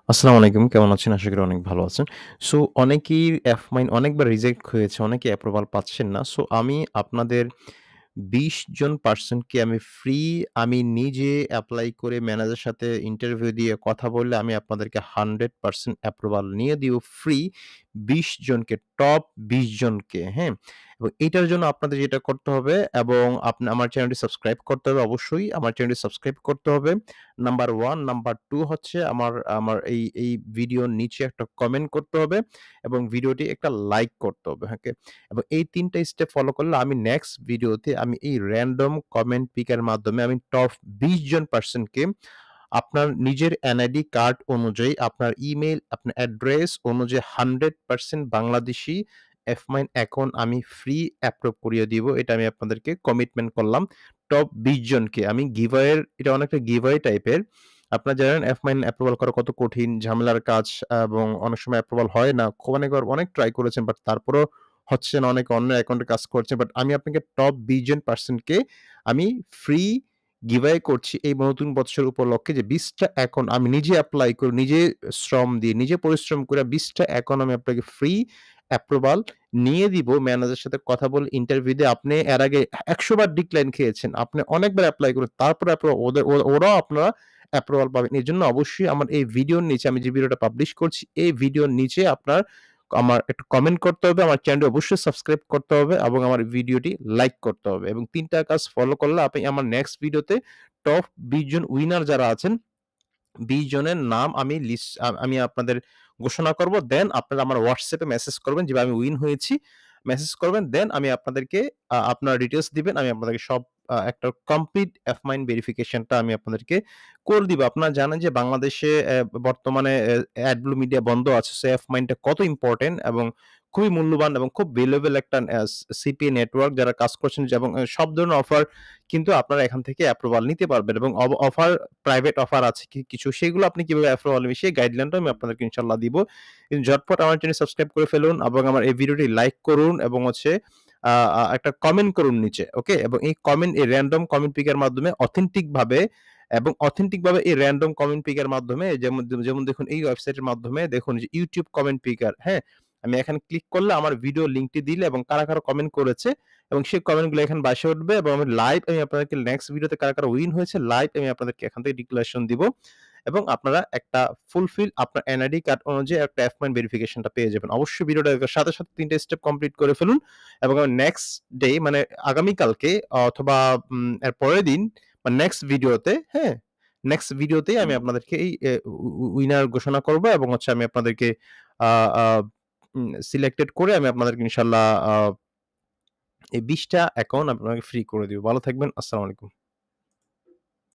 আসসালামু আলাইকুম। কেমন আছেন? আশা করি অনেক ভালো আছেন। সো অনেকেই F-মাইন অনেকবার রিজেক্ট হয়েছে, অনেকে অ্যাপ্রুভাল পাচ্ছেন না। সো আমি আপনাদের ২০ জন পারসনকে আমি নিজে এপ্লাই করে ম্যানেজারের সাথে ইন্টারভিউ দিয়ে কথা বললে আমি আপনাদেরকে 100% অ্যাপ্রুভাল নিয়ে দিব ফ্রি ২০ জনকে, টপ ২০ জনকে, হ্যাঁ? এবং এইটার জন্য আপনাদের যেটা করতে হবে এবং আমার চ্যানেলটি সাবস্ক্রাইব করতে হবে অবশ্যই। আমার চ্যানেলটি সাবস্ক্রাইব করতে হবে। নাম্বার 1, নাম্বার 2 হচ্ছে আমার আমার এই ভিডিওর নিচে একটা কমেন্ট করতে হবে এবং ভিডিওটি একটা লাইক করতে হবে, ওকে? এবং এই ৩ টা স্টেপ ফলো করলে আমি নেক্সট ভিডিওতে আমি এই র‍্যান্ডম কমেন্ট পিকার মাধ্যমে আমি টপ ২০ জন পারসনকে আপনার নিজের এনআইডি কার্ড অনুযায়ী, আপনার ইমেইল, আপনার অ্যাড্রেস অনুযায়ী 100% বাংলাদেশী এফ-মাইন অ্যাকাউন্ট আমি ফ্রি অ্যাপ্রুভ করিয়ে দিব। এটা আমি আপনাদেরকে কমিটমেন্ট করলাম। টপ ২০ জনকে আমি গিভঅ্যাওয়ের এটা অনেকটা গিভঅ্যাওয়ে টাইপের। আপনারা জানেন এফ-মাইন অ্যাপ্রুভাল করা কত কঠিন, ঝামেলার কাজ এবং অনেক সময় অ্যাপ্রুভাল হয় না। অনেকবার অনেক ট্রাই করেছেন বাট তারপরেও হচ্ছে না। অনেকে অন্য অ্যাকাউন্টে কাজ করছে। বাট আমি আপনাকে টপ ২০ জন পারসনকে আমি ফ্রি গিভঅ্যাওয়ে করছি এই নতুন বৎসর উপলক্ষে যে ২০ টা অ্যাকাউন্ট আমি নিজে এপ্লাই করে, নিজে শ্রম দিয়ে, নিজে পরিশ্রম করে ২০ টা অ্যাকাউন্ট আমি আপনাকে ফ্রি অ্যাপ্রুভাল নিয়ে দিব। ম্যানেজারের সাথে কথা বলে ইন্টারভিউ দিয়ে আপনি এর আগে ১০০ বার ডিক্লাইন খেয়েছেন। আপনি অনেকবার এপ্লাই করে তারপরে ওরাও আপনারা অ্যাপ্রুভাল পাবেন। এজন্য অবশ্যই আমার এই ভিডিওর নিচে আমি যে ভিডিওটা পাবলিশ করছি, এই ভিডিওর নিচে আপনার আমার একটা কমেন্ট করতে হবে, আমার চ্যানেলটি অবশ্যই সাবস্ক্রাইব করতে হবে এবং আমার ভিডিওটি লাইক করতে হবে এবং ৩ টা কাজ ফলো করলে আপনি আমার নেক্সট ভিডিওতে টপ ২০ জন উইনার যারা আছেন, ২০ জনের নাম আমি আপনাদের ঘোষণা করব। দেন আপনারা আমার WhatsApp এ মেসেজ করবেন যে, "ভাই আমি উইন হয়েছি।" মেসেজ করবেন। দেন আমি আপনাদেরকে আপনার ডিটেইলস দিবেন। আমি আপনাদেরকে সব একটা কমপ্লিট F-মাইন ভেরিফিকেশনটা আমি আপনাদেরকে করে দিব। আপনারা জানেন যে বাংলাদেশে বর্তমানে অ্যাডব্লু মিডিয়া বন্ধ আছে। সো F-মাইনটা কত ইম্পোর্টেন্ট এবং খুবই মূল্যবান এবং খুব ভ্যালুয়েবল একটা সিপিএ নেটওয়ার্ক যারা কাজ করছেন এবং সব ধরনের অফার কিন্তু আপনারা এখান থেকে অ্যাপ্রুভাল নিতে পারবেন এবং অফার প্রাইভেট অফার আছে কিছু সেগুলো আপনি কিভাবে অ্যাপ্রুভাল নিবেন সেই গাইডলাইনটা আমি আপনাদেরকে ইনশাআল্লাহ দিব। ঝটপট আমার চ্যানেল সাবস্ক্রাইব করে ফেলুন এবং আমার এই ভিডিওটি লাইক করুন এবং হচ্ছে আ আ একটা কমেন্ট করুন নিচে। ওকে? এবং এই র‍্যান্ডম কমেন্ট পিকার মাধ্যমে অথেন্টিক ভাবে এই র‍্যান্ডম কমেন্ট পিকার মাধ্যমে যেমন দেখুন এই ওয়েবসাইটের মাধ্যমে দেখুন যে YouTube কমেন্ট পিকার, হ্যাঁ? আমি এখানে ক্লিক করলে আমার ভিডিও লিংকটি দিলে এবং কারা কমেন্ট করেছে এবং সেই কমেন্টগুলো এখানে ভাইসে উঠবে এবং আমি আপনাদেরকে নেক্সট ভিডিওতে কারা উইন হয়েছে লাইভ আমি আপনাদেরকে এখান থেকে ডিক্লারেশন দিব এবং আপনারা একটা ফুলফিল আপনার এনআইডি কার্ড অনুযায়ী একটা F-মাইন ভেরিফিকেশনটা পেয়ে যাবেন। অবশ্যই ভিডিওটা দেখার সাথে ৩ টা স্টেপ কমপ্লিট করে ফেলুন এবং নেক্সট ডে মানে আগামীকালকে অথবা এর পরের দিন বা নেক্সট ভিডিওতে, হ্যাঁ? নেক্সট ভিডিওতেই আমি আপনাদেরকে এই উইনার ঘোষণা করব এবং হচ্ছে আমি আপনাদেরকে আ আ সিলেক্টেড করে আমি আপনাদেরকে ইনশাআল্লাহ এই ২০ টা অ্যাকাউন্ট আপনাকে ফ্রি করে দিব। ভালো থাকবেন। আসসালামু আলাইকুম।